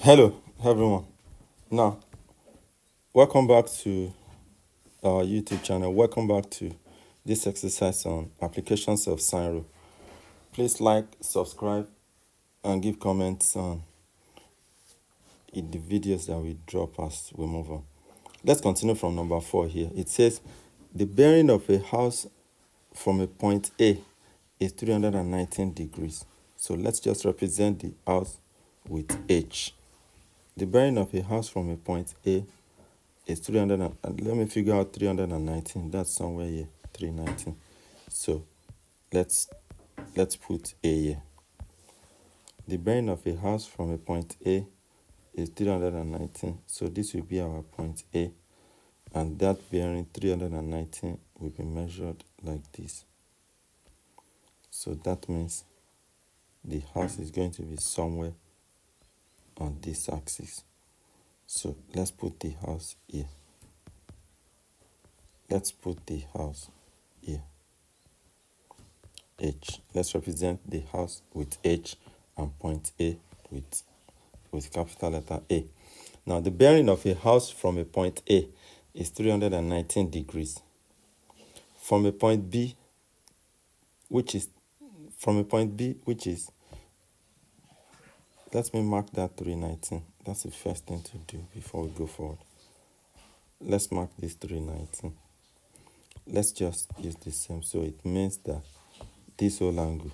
Hello, everyone. Now, welcome back to our YouTube channel. Welcome back to this exercise on applications of Sine. Please like, subscribe, and give comments on the videos that we drop as we move on. Let's continue from number 4 here. It says the bearing of a house from a point A is 319 degrees. So let's just represent the house with H. The bearing of a house from a point A is 300 and let me figure out 319. That's somewhere here, 319. So let's put A here. The bearing of a house from a point A is 319. So this will be our point A, and that bearing 319 will be measured like this. So that means the house is going to be somewhere on this axis. So let's put the house here. Let's put the house here. H. Let's represent the house with H and point A with capital letter A. Now the bearing of a house from a point A is 319 degrees. From a point B, which is let me mark that 319. That's the first thing to do before we go forward. Let's mark this 319. Let's just use the same. So it means that this whole angle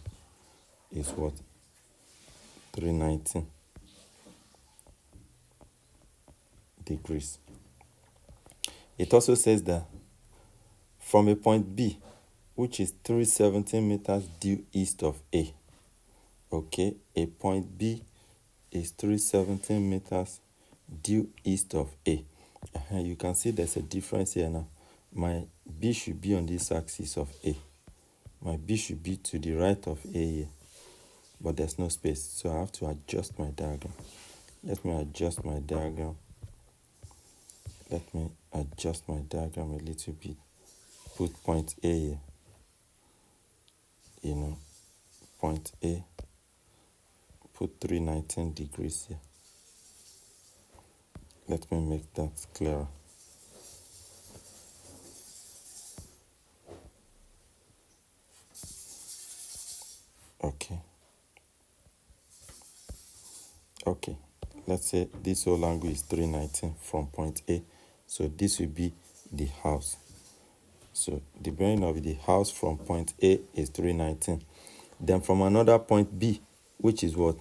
is what? 319 degrees. It also says that from a point B, which is 317 meters due east of A. Okay, a point B is 317 meters due east of A. You can see there's a difference here now. My B should be on this axis of A. My B should be to the right of A here, but there's no space, so I have to adjust my diagram. Let me adjust my diagram. Let me adjust my diagram a little bit. Put point A here. Point A. Put 319 degrees here. Let me make that clearer. Okay, let's say this whole angle is 319 from point A. So this will be the house. So the bearing of the house from point A is 319. Then from another point B, which is what?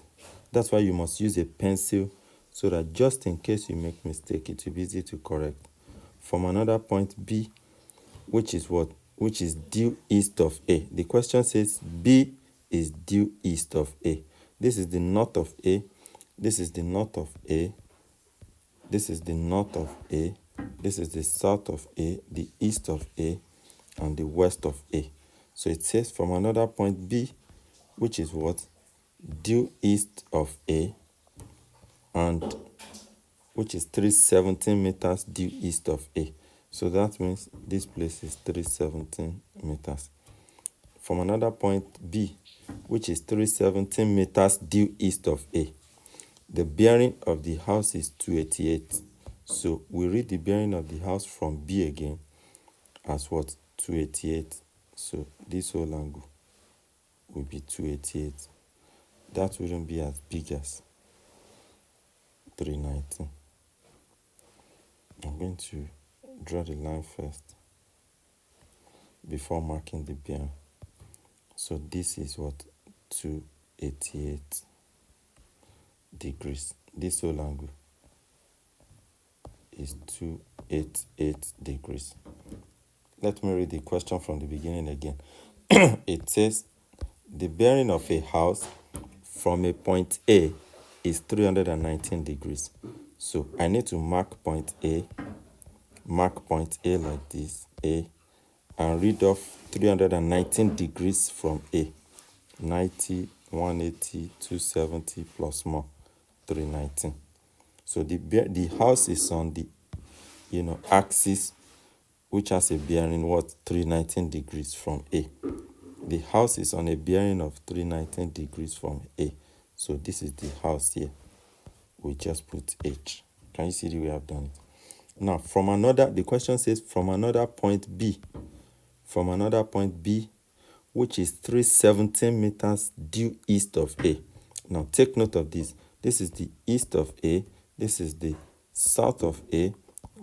That's why you must use a pencil so that just in case you make mistake, it will be easy to correct. From another point B, which is what? Which is due east of A. The question says B is due east of A. This is the north of A. This is the north of A. This is the north of A. This is the south of A, the east of A, and the west of A. So it says from another point B, which is what? Due east of A, and which is 317 meters due east of A. So that means this place is 317 meters. From another point B, which is 317 meters due east of A. The bearing of the house is 288. So we read the bearing of the house from B again as what? 288. So this whole angle will be 288. That wouldn't be as big as 319. I'm going to draw the line first before marking the bearing. So this is what? 288 degrees. This whole angle is 288 degrees. Let me read the question from the beginning again. It says the bearing of a house from a point A is 319 degrees. So I need to mark point A like this, A, and read off 319 degrees from A. 90, 180, 270 plus more, 319. So the house is on the axis which has a bearing what? 319 degrees from A. The house is on a bearing of 319 degrees from A. So this is the house here we just put h. Can you see the way I've done it? Now, from another, the question says from another point B, which is 317 meters due east of A. Now, take note of this. This is the east of A, this is the south of A,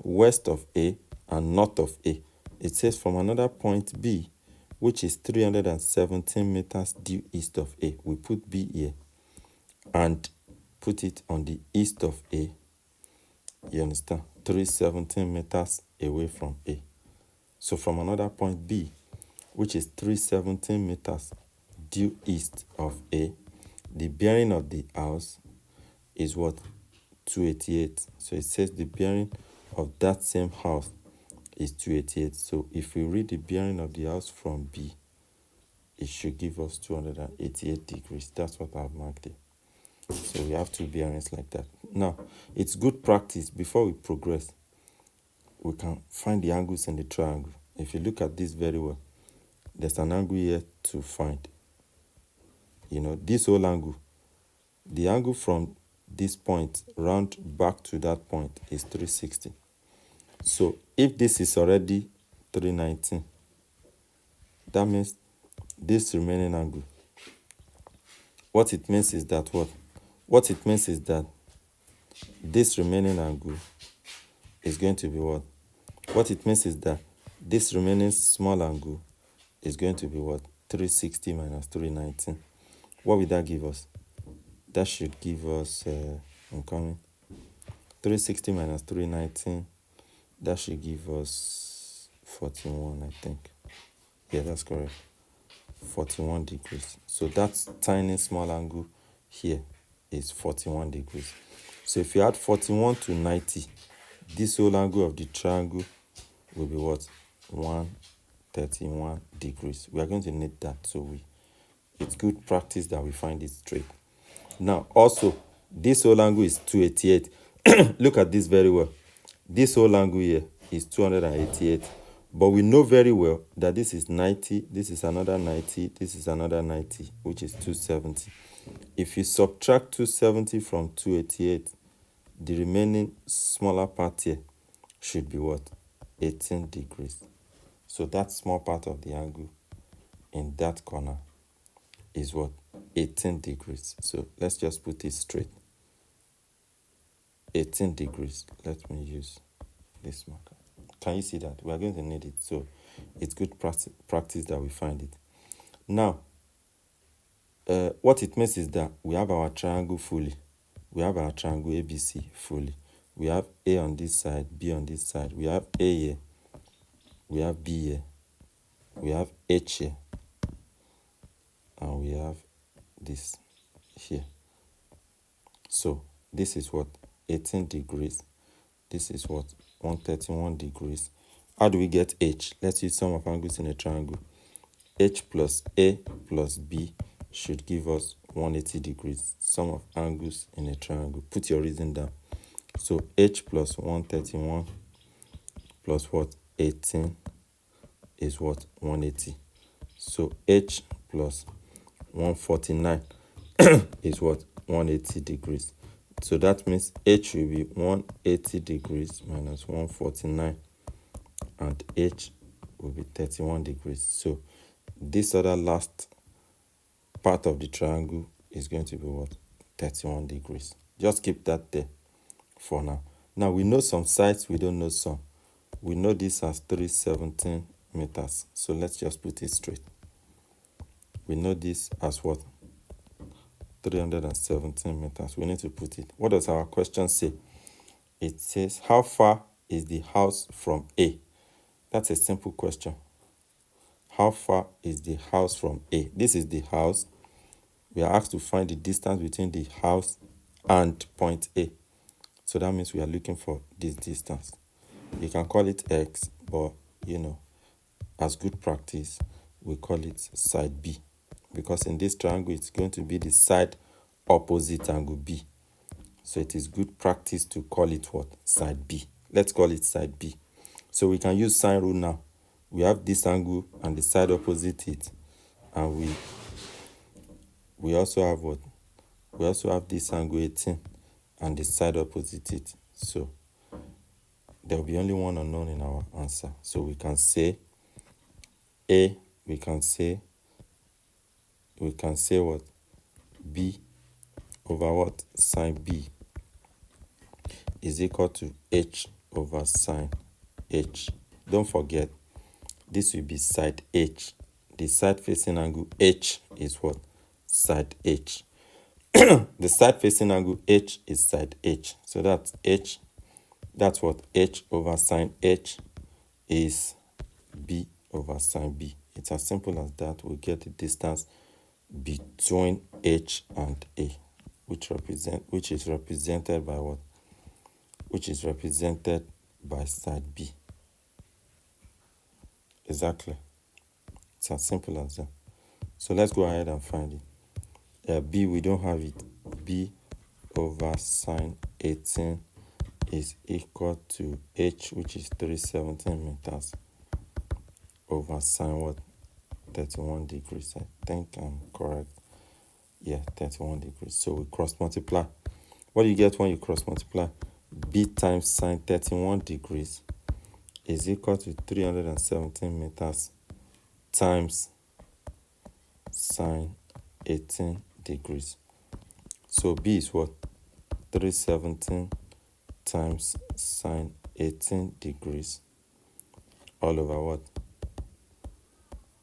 west of A, and north of A. It says from another point B, which is 317 meters due east of A. We put B here and put it on the east of A. You understand? 317 meters away from A. So from another point B, which is 317 meters due east of A, the bearing of the house is what? 288. So it says the bearing of that same house is 288. So if we read the bearing of the house from B, it should give us 288 degrees. That's what I've marked it. So we have two bearings like that. Now, it's good practice. Before we progress, we can find the angles in the triangle. If you look at this very well, there's an angle here to find. You know, this whole angle, the angle from this point round back to that point is 360. So if this is already 319, that means this remaining angle, what it means is that what? What it means is that this remaining angle is going to be what? What it means is that this remaining small angle is going to be what? 360 minus 319. What will that give us? That should give us, I'm coming, 360 minus 319, that should give us 41, I think. Yeah, that's correct. 41 degrees. So that tiny small angle here is 41 degrees. So if you add 41 to 90, this whole angle of the triangle will be what? 131 degrees. We are going to need that, so it's good practice that we find it straight. Now, also, this whole angle is 288. Look at this very well. This whole angle here is 288. But we know very well that this is 90, this is another 90, this is another 90, which is 270. If you subtract 270 from 288, the remaining smaller part here should be what? 18 degrees. So that small part of the angle in that corner is what? 18 degrees. So let's just put it straight. 18 degrees. Let me use this marker. Can you see that? We are going to need it. So it's good practice that we find it. Now, what it means is that we have our triangle fully. We have our triangle ABC fully. We have A on this side, B on this side. We have A here. We have B here. We have H here. And we have this here. So this is what? 18 degrees. This is what? 131 degrees. How do we get H? Let's use sum of angles in a triangle. H plus A plus B should give us 180 degrees. Sum of angles in a triangle. Put your reason down. So H plus 131 plus what? 18 is what? 180. So H plus 149 is what? 180 degrees. So that means H will be 180 degrees minus 149, and H will be 31 degrees. So this other last part of the triangle is going to be what? 31 degrees. Just keep that there for now. Now we know some sides, we don't know some. We know this as 317 meters. So let's just put it straight. We know this as what? 317 meters. We need to put it. What does our question say? It says, how far is the house from A? That's a simple question. How far is the house from A? This is the house. We are asked to find the distance between the house and point A. So that means we are looking for this distance. You can call it X, but you know, as good practice, we call it side B. Because in this triangle, it's going to be the side opposite angle B. So it is good practice to call it what? Side B. Let's call it side B. So we can use sine rule now. We have this angle and the side opposite it. And we also have what? We also have this angle 18 and the side opposite it. So there will be only one unknown in our answer. So we can say A, we can say what? B over what? Sine B is equal to H over sine H. Don't forget, this will be side H. The side facing angle H is what? Side H. The side facing angle H is side H. So that's H. That's what? H over sine H is B over sine B. It's as simple as that. We get the distance between H and A, which is represented by what? Which is represented by side B. Exactly. It's as simple as that. So let's go ahead and find it. B, we don't have it. B over sine 18 is equal to H, which is 317 meters, over sine what? 31 degrees. I think I'm correct. Yeah, 31 degrees. So we cross multiply. What do you get when you cross multiply? B times sine 31 degrees is equal to 317 meters times sine 18 degrees. So B is what? 317 times sine 18 degrees all over what?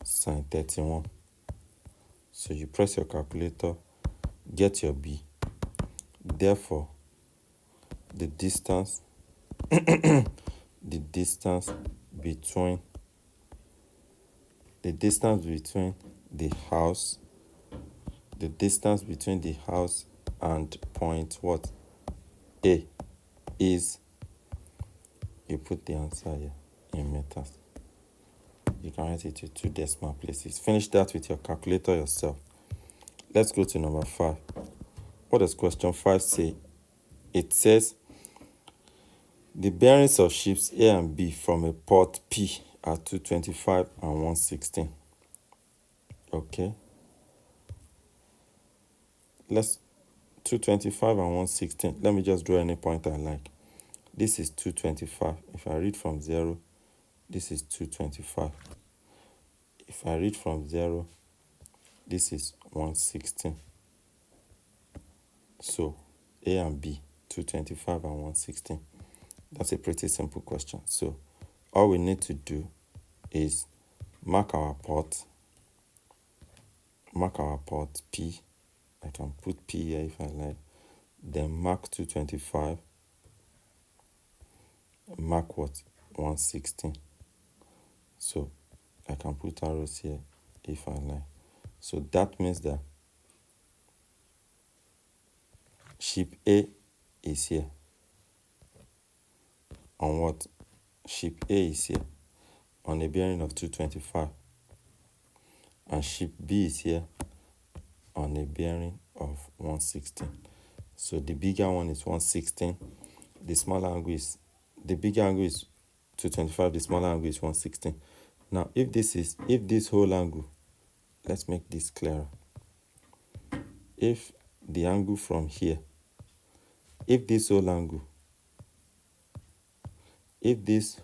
Sine 31. So you press your calculator, get your B. Therefore, the distance between the house and point what? A is, you put the answer here in meters. You can write it to 2 decimal places. Finish that with your calculator yourself. Let's go to number 5. What does question 5 say? It says the bearings of ships A and B from a port P are 225 and 116. Okay. Let's 225 and 116. Let me just draw any point I like. This is 225. If I read from 0, this is 225. If I read from 0, this is 116. So A and B, 225 and 116. That's a pretty simple question. So all we need to do is mark our port P. I can put P here if I like. Then mark 225. Mark what? 116. So I can put arrows here if I like. So that means that ship A is here. On what? Ship A is here on a bearing of 225. And ship B is here on a bearing of 116. So the bigger one is 116. The smaller angle is, the bigger angle is 225. The smaller angle is 116. Now, if this whole angle, let's make this clearer. If the angle from here, if this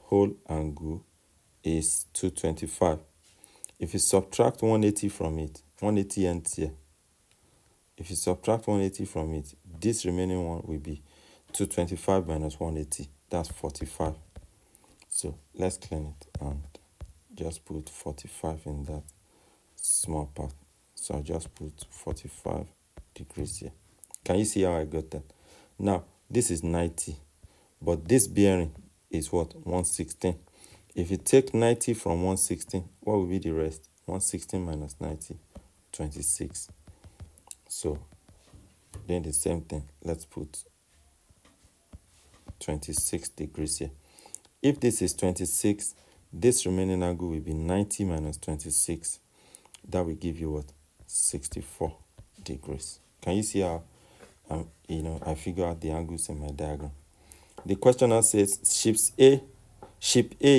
whole angle is 225, if you subtract 180 from it, 180 ends here. If you subtract 180 from it, this remaining one will be 225 minus 180. That's 45. So let's clean it and just put 45 in that small part. So I'll just put 45 degrees here. Can you see how I got that? Now, this is 90, but this bearing is what? 116. If you take 90 from 116, what will be the rest? 116 minus 90, 26. So, then the same thing. Let's put 26 degrees here. If this is 26, this remaining angle will be 90 minus 26. That will give you what? 64 degrees. Can you see how I figure out the angles in my diagram? The question now says ship A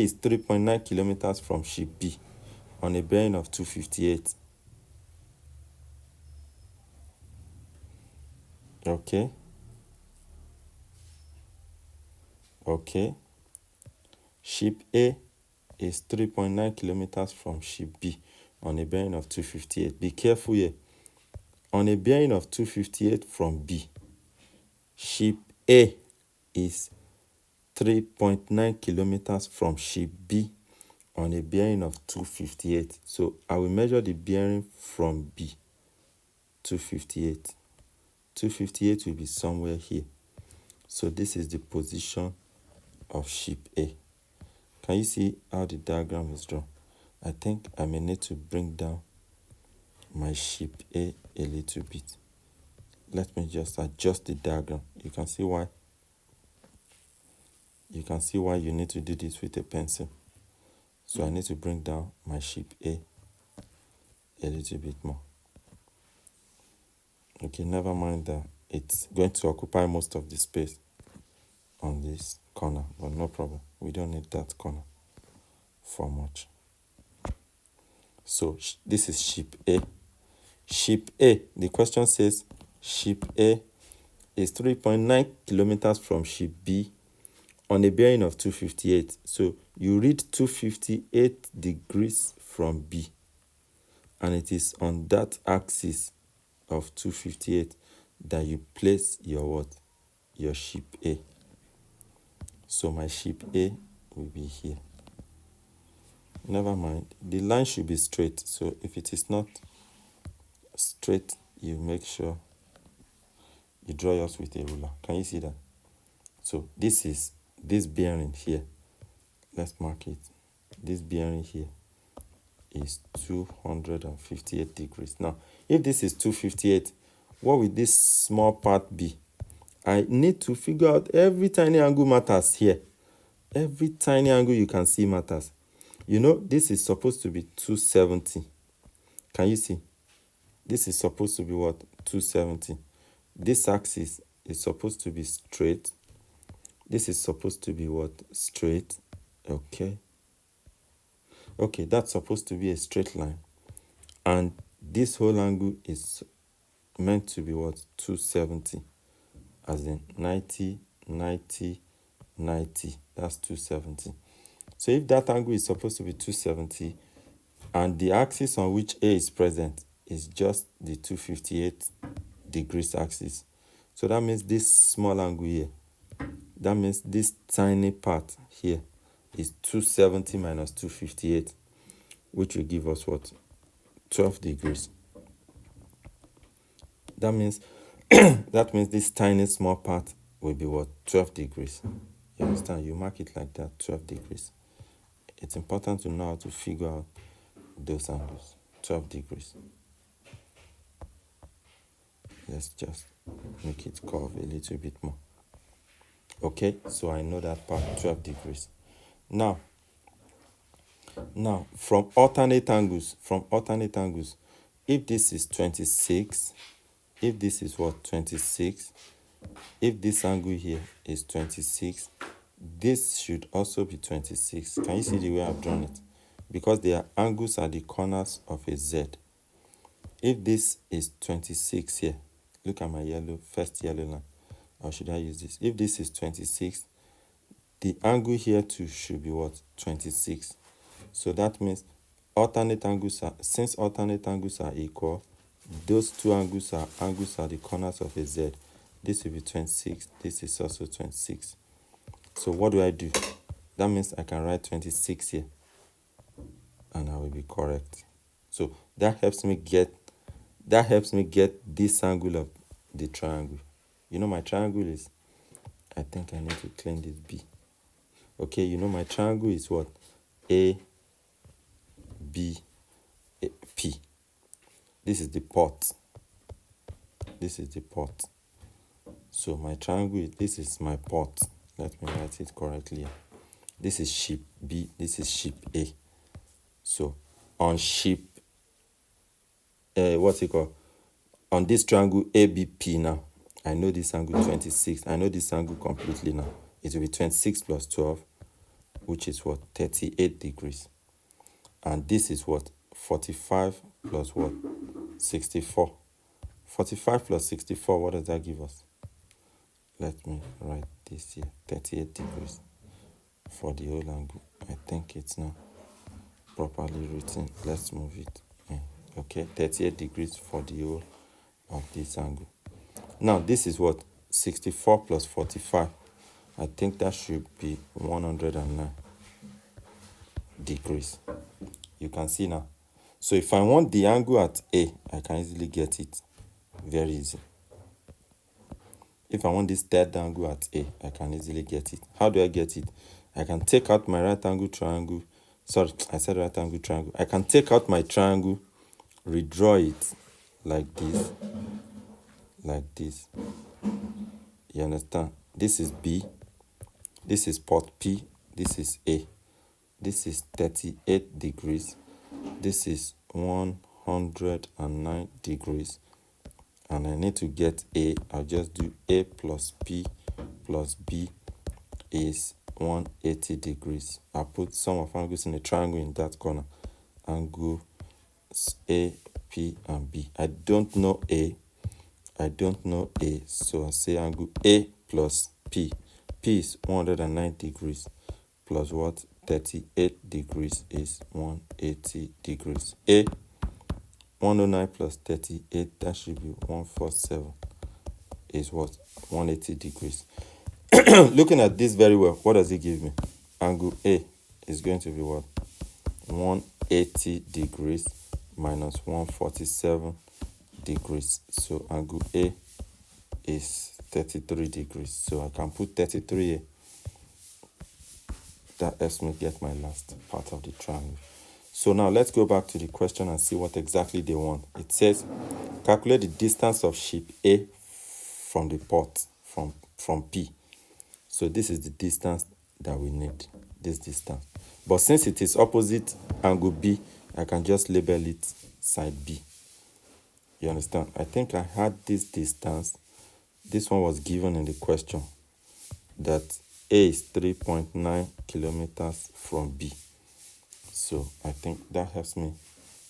is 3.9 kilometers from ship B on a bearing of 258. Okay. Okay. Ship A is 3.9 kilometers from ship B on a bearing of 258. Be careful here. On a bearing of 258 from B, ship A is 3.9 kilometers from ship B on a bearing of 258. So I will measure the bearing from B, 258. 258 will be somewhere here. So this is the position of ship A. Can you see how the diagram is drawn? I think I may need to bring down my ship A little bit. Let me just adjust the diagram. You can see why. You can see why you need to do this with a pencil. So I need to bring down my ship A little bit more. Okay, never mind that it's going to occupy most of the space on this corner, but no problem. We don't need that corner for much. So this is ship A. Ship A, the question says ship A is 3.9 kilometers from ship B on a bearing of 258. So you read 258 degrees from B, and it is on that axis of 258 that you place your what? Your ship A. So my ship A will be here. Never mind, the line should be straight. So if it is not straight, you make sure you draw yours with a ruler. Can you see that? So this is this bearing here. Let's mark it. This bearing here is 258 degrees. Now, if this is 258, what will this small part be? I need to figure out every tiny angle matters here. Every tiny angle you can see matters. You know, this is supposed to be 270. Can you see? This is supposed to be what? 270. This axis is supposed to be straight. This is supposed to be what? Straight. Okay. Okay, that's supposed to be a straight line. And this whole angle is meant to be what? 270. As in 90, 90, 90. That's 270. So if that angle is supposed to be 270, and the axis on which A is present is just the 258 degrees axis. So that means this small angle here, that means this tiny part here is 270 minus 258, which will give us what? 12 degrees. That means that means this tiny small part will be what? 12 degrees. You understand? You mark it like that, 12 degrees. It's important to know how to figure out those angles. 12 degrees. Let's just make it curve a little bit more. Okay, so I know that part, 12 degrees. Now, from alternate angles, if this is 26, if this is what? 26, if this angle here is 26, this should also be 26. Can you see the way I've drawn it? Because they are angles at the corners of a Z. If this is 26 here, look at my first yellow line. Or should I use this? If this is 26, the angle here too should be what? 26. So that means since alternate angles are equal, those two angles are angles at the corners of a Z. This will be 26. This is also 26. So what do? That means I can write 26 here, and I will be correct. So that helps me get this angle of the triangle. You know my triangle is, I think I need to clean this B. Okay, you know my triangle is what? A, B, A, P. This is the pot. This is the pot. So my triangle, this is my pot. Let me write it correctly. This is ship B, this is ship A. So on ship, on this triangle ABP now, I know this angle 26. I know this angle completely now. It will be 26 plus 12, which is what? 38 degrees. And this is what? 45 plus what? 64. 45 plus 64, what does that give us? Let me write this here, 38 degrees for the whole angle. I think it's now properly written. Let's move it. Okay, 38 degrees for the whole of this angle. Now this is what? 64 plus 45. I think that should be 109 degrees. You can see now. So if I want the angle at A, I can easily get it. Very easy. If I want this third angle at A, I can easily get it. How do I get it? I can take out my right angle triangle. Sorry, I said right angle triangle. I can take out my triangle, redraw it like this. Like this. You understand? This is B. This is port P. This is A. This is 38 degrees. This is 109 degrees. And I need to get A. I'll just do A plus P plus B is 180 degrees. I'll put sum of angles in a triangle in that corner. Angle A, P, and B. I don't know A. So I'll say angle A plus P. P is 109 degrees plus what? 38 degrees is 180 degrees. A, 109 plus 38, that should be 147, is what? 180 degrees. Looking at this very well, what does it give me? Angle A is going to be what? 180 degrees minus 147 degrees. So angle A is 33 degrees. So I can put 33 here. That helps me get my last part of the triangle. So now let's go back to the question and see what exactly they want. It says, calculate the distance of ship A from the port, from P. So this is the distance that we need, this distance. But since it is opposite angle B, I can just label it side B. You understand? I think I had this distance. This one was given in the question, that A is 3.9 kilometers from B. So I think that helps me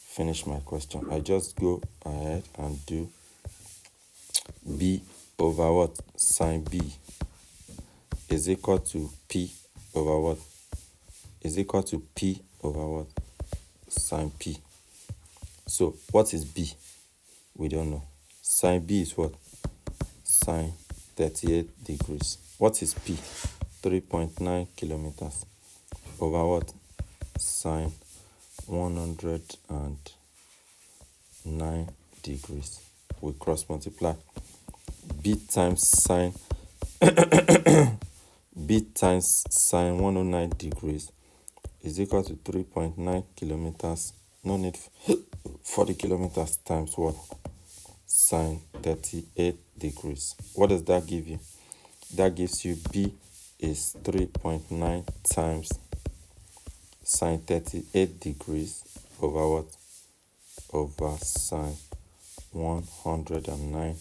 finish my question. I just go ahead and do B over what? Sine B is equal to P over what? Is equal to P over what? Sine P. So what is B? We don't know. Sine B is what? Sine 38 degrees. What is P? 3.9 kilometers over what? Sine 109 degrees. We cross multiply. B times sine B times sine 109 degrees is equal to 3.9 kilometers. No need for the kilometers times what? Sine 38 degrees. What does that give you? That gives you B is 3.9 times sine 38 degrees over what? Over sine 109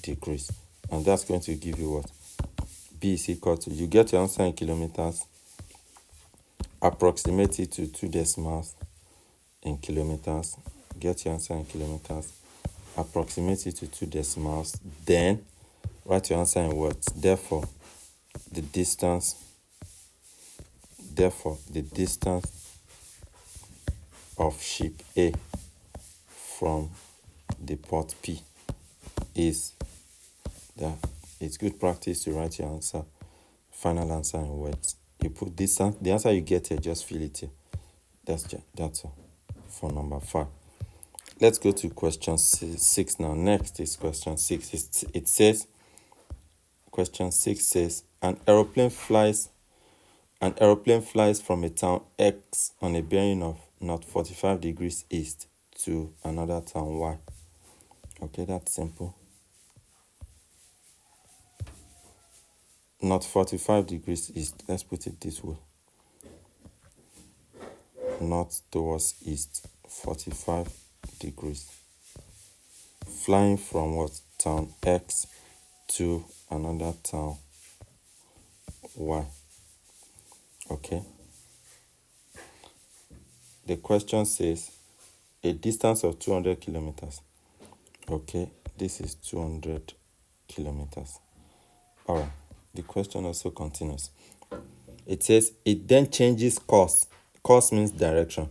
degrees. And that's going to give you what? B is equal to, you get your answer in kilometers, approximate it to 2 decimals in kilometers, get your answer in kilometers, approximate it to 2 decimals, then write your answer in words. Therefore, the distance of ship A from the port P is that. It's good practice to write your answer, final answer in words. You put this, the answer you get here, just fill it here. That's all for number 5. Let's go to question 6 now. Next is question 6. It says, question 6 says, an aeroplane flies from a town X on a bearing of not 45 degrees east to another town Y. Okay, that's simple. Not 45 degrees east. Let's put it this way. North towards east, 45 degrees. Flying from what? Town X to another town Y. Okay. The question says a distance of 200 kilometers. Okay, this is 200 kilometers. All right. the question also continues. It says, it then changes course. Course means direction.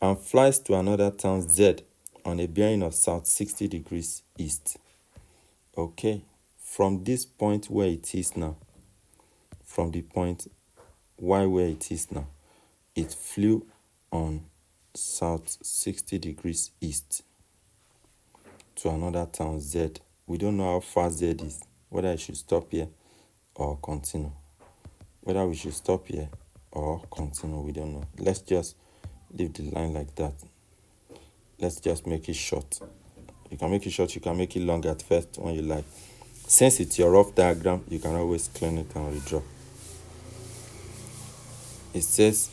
And flies to another town Z on a bearing of south 60 degrees east. Okay. From this point where it is now, from the point Y where it is now, it flew on south 60 degrees east to another town Z. We don't know how far Z is, whether it should stop here or continue. Whether we should stop here or continue, we don't know. Let's just leave the line like that. Let's just make it short. You can make it short, you can make it long at first when you like. Since it's your rough diagram, you can always clean it and redraw. It says,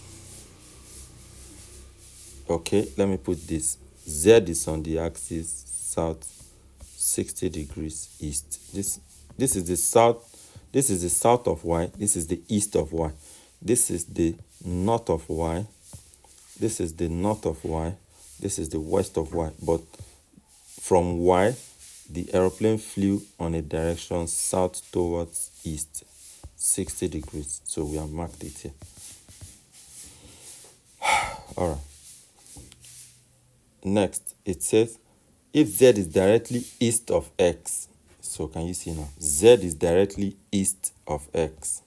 okay, let me put this. Z is on the axis south 60 degrees east. This is the south. This is the south of Y. This is the east of Y. This is the north of Y. This is the north of Y. This is the west of Y. But from Y, the aeroplane flew on a direction south towards east, 60 degrees. So we have marked it here. All right. Next, it says, if Z is directly east of X, so can you see now? Z is directly east of X.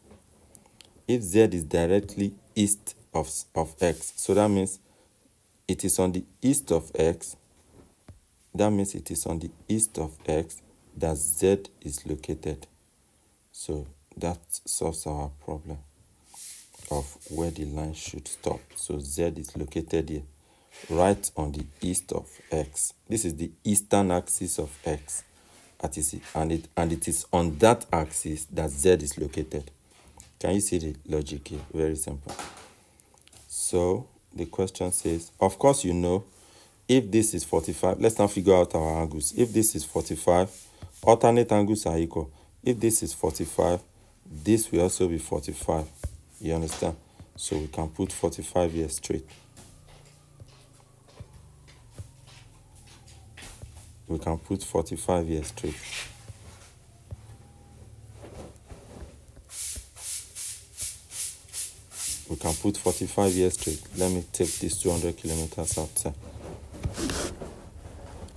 If Z is directly east of X, so that means it is on the east of X. That means it is on the east of X that Z is located. So that solves our problem of where the line should stop. So Z is located here, right on the east of X. This is the eastern axis of X. And it is on that axis that Z is located. Can you see the logic here? Very simple. So the question says, of course you know, if this is 45, let's now figure out our angles. If this is 45, alternate angles are equal. If this is 45, this will also be 45. You understand? So we can put 45 here straight. We can put 45 here straight. We can put 45 here straight. Let me take this 200 kilometers outside.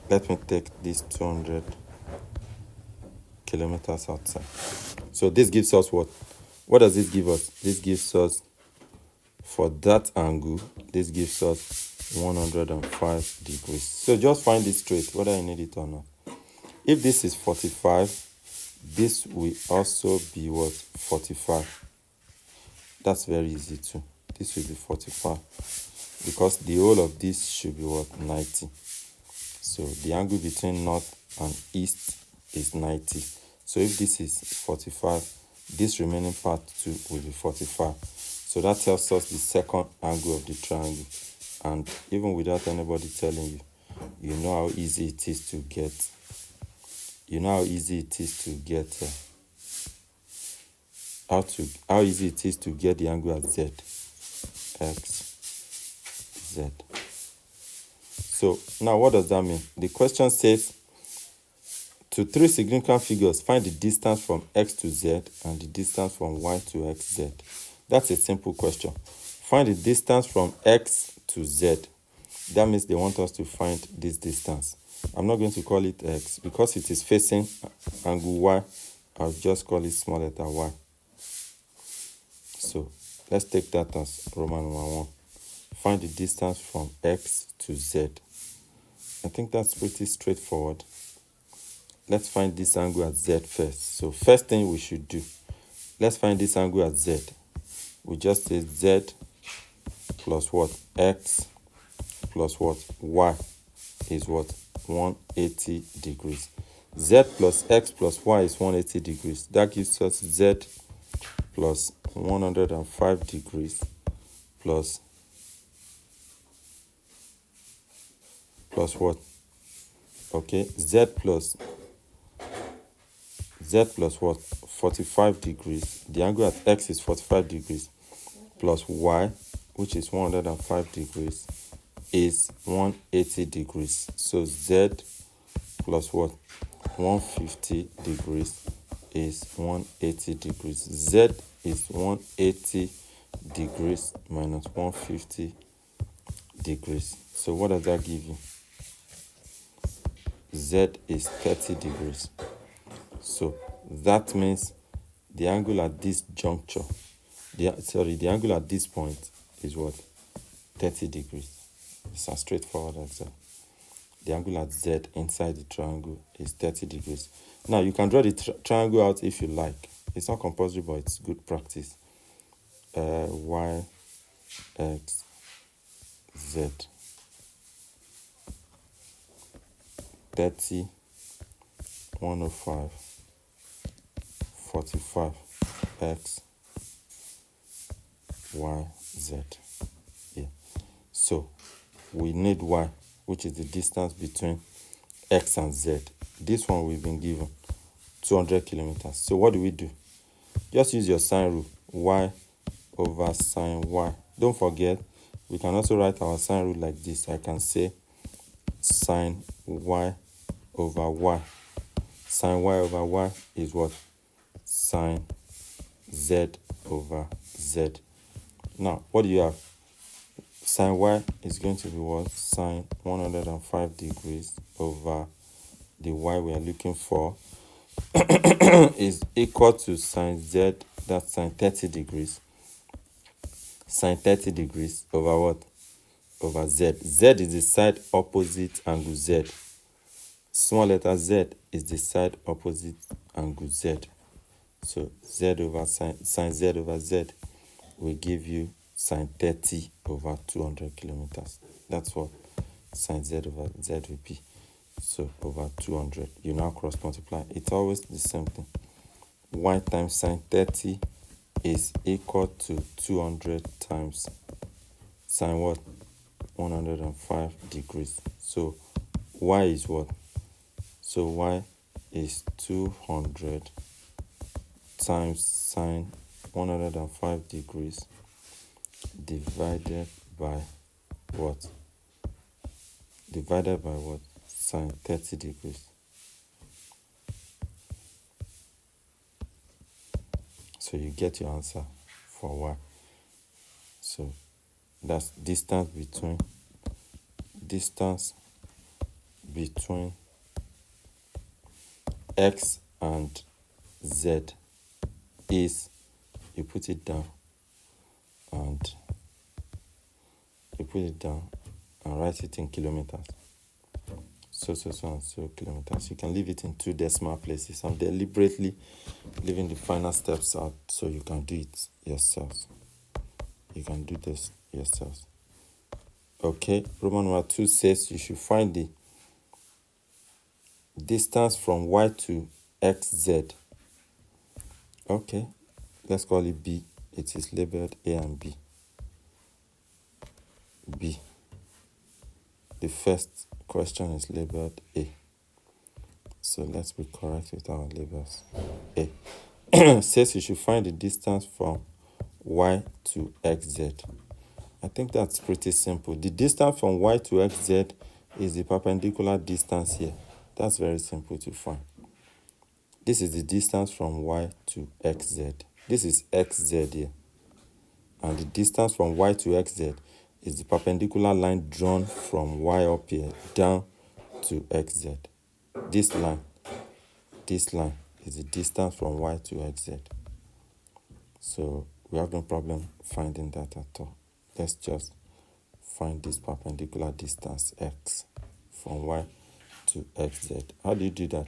Let me take this 200 kilometers outside. So this gives us what? What does this give us? This gives us, for that angle, this gives us 105 degrees. So just find it straight, whether you need it or not. If this is 45, this will also be what? 45. That's very easy too. This will be 45. Because the whole of this should be what? 90. So the angle between north and east is 90. So if this is 45, this remaining part too will be 45. So that tells us the second angle of the triangle. And even without anybody telling you, you know how easy it is to get. You know how easy it is to get. How easy it is to get the angle at Z. X, Z. So now what does that mean? The question says, to three significant figures, find the distance from X to Z and the distance from Y to XZ. That's a simple question. Find the distance from X to Z. That means they want us to find this distance. I'm not going to call it X because it is facing angle Y. I'll just call it small letter y. So let's take that as Roman numeral 1. Find the distance from X to Z. I think that's pretty straightforward. Let's find this angle at Z first. So first thing we should do, let's find this angle at Z. We just say Z plus what? X plus what? Y is what? 180 degrees. Z plus X plus Y is 180 degrees. That gives us Z plus 105 degrees plus what? Okay, Z plus what? 45 degrees. The angle at X is 45 degrees plus Y, which is 105 degrees, is 180 degrees. So Z plus what? 150 degrees is 180 degrees. Z is 180 degrees minus 150 degrees. So what does that give you? Z is 30 degrees. So that means the angle at this juncture, the angle at this point is what? 30 degrees. It's as straightforward as that. The angle at Z inside the triangle is 30 degrees. Now you can draw the triangle out if you like. It's not compulsory, but it's good practice. Y, X, Z. 30, 105, 45, X, Y, Z. Yeah. So we need Y, which is the distance between X and Z. This one we've been given 200 kilometers. So what do we do? Just use your sine rule. Y over sine Y. Don't forget, we can also write our sine rule like this. I can say sine Y over Y. Sine Y over Y is what? Sine Z over Z. Now, what do you have? Sine Y is going to be what? Sine 105 degrees over the Y we are looking for is equal to sine Z, that's sine 30 degrees. Sine 30 degrees over what? Over Z. Z is the side opposite angle Z. Small letter Z is the side opposite angle Z. So Z over sine Z over Z will give you sine 30 over 200 kilometers. That's what sine Z over Z will be. So over 200. You now cross multiply. It's always the same thing. Y times sine 30 is equal to 200 times sine what? 105 degrees. So Y is what? So Y is 200 times sine 105 degrees divided by what? Divided by what? Sine 30 degrees. So you get your answer for Y. So that's distance between X and Z is, you put it down and write it in kilometers. So and so kilometers. You can leave it in 2 decimal places. I'm deliberately leaving the final steps out so you can do it yourselves. You can do this yourselves. Okay, Roman numeral 2 says you should find the distance from Y to XZ. Okay, let's call it B. It is labeled A and B. B. The first question is labeled A. So let's be correct with our labels. A. Says you should find the distance from Y to XZ. I think that's pretty simple. The distance from Y to XZ is the perpendicular distance here. That's very simple to find. This is the distance from Y to XZ. This is XZ here. And the distance from Y to XZ is the perpendicular line drawn from Y up here down to XZ. This line is the distance from Y to XZ. So we have no problem finding that at all. Let's just find this perpendicular distance X from Y to XZ. How do you do that?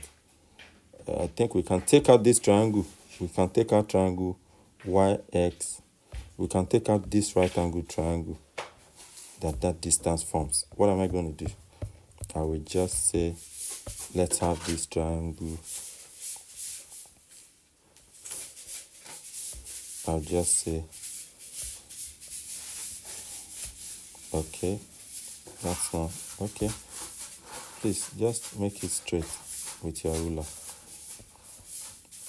I think we can take out this triangle. We can take out triangle YX. We can take out this right angle triangle that distance forms. What am I going to do? I will just say, let's have this triangle. I'll just say, okay, that's not, okay. Please just make it straight with your ruler.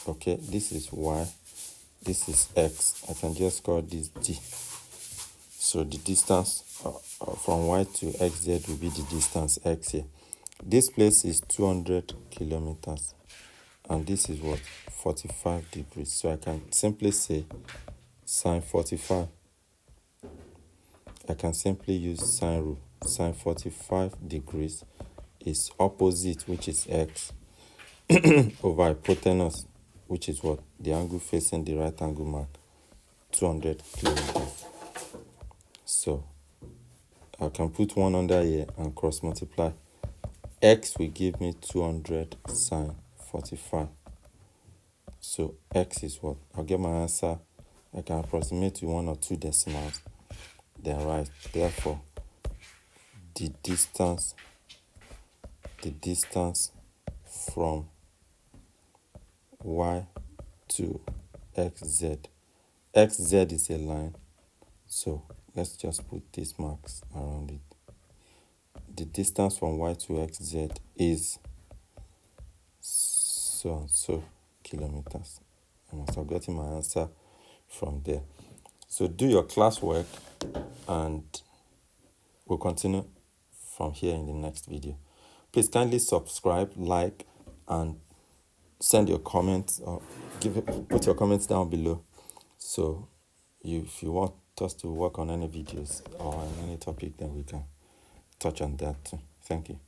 Okay, this is Y, this is X. I can just call this D. So the distance from Y to XZ will be the distance X here. This place is 200 kilometers. and this is what? 45 degrees. So I can simply say sine 45. I can simply use sine rule. Sine 45 degrees is opposite, which is x, over hypotenuse, which is what? The angle facing the right angle mark, 200 kilometers. So I can put 1 under here and cross multiply. X will give me 200 sine 45. So x is what? I'll get my answer. I can approximate to 1 or 2 decimals, then write. Therefore, the distance from y to xz. Xz is a line, so let's just put these marks around it. The distance from y to xz is so and so kilometers. I must have gotten my answer from there. So do your classwork, and we'll continue from here in the next video. Please kindly subscribe, like, and send your comments, or put your comments down below. So if you want us to work on any videos or on any topic, then we can touch on that too. Thank you.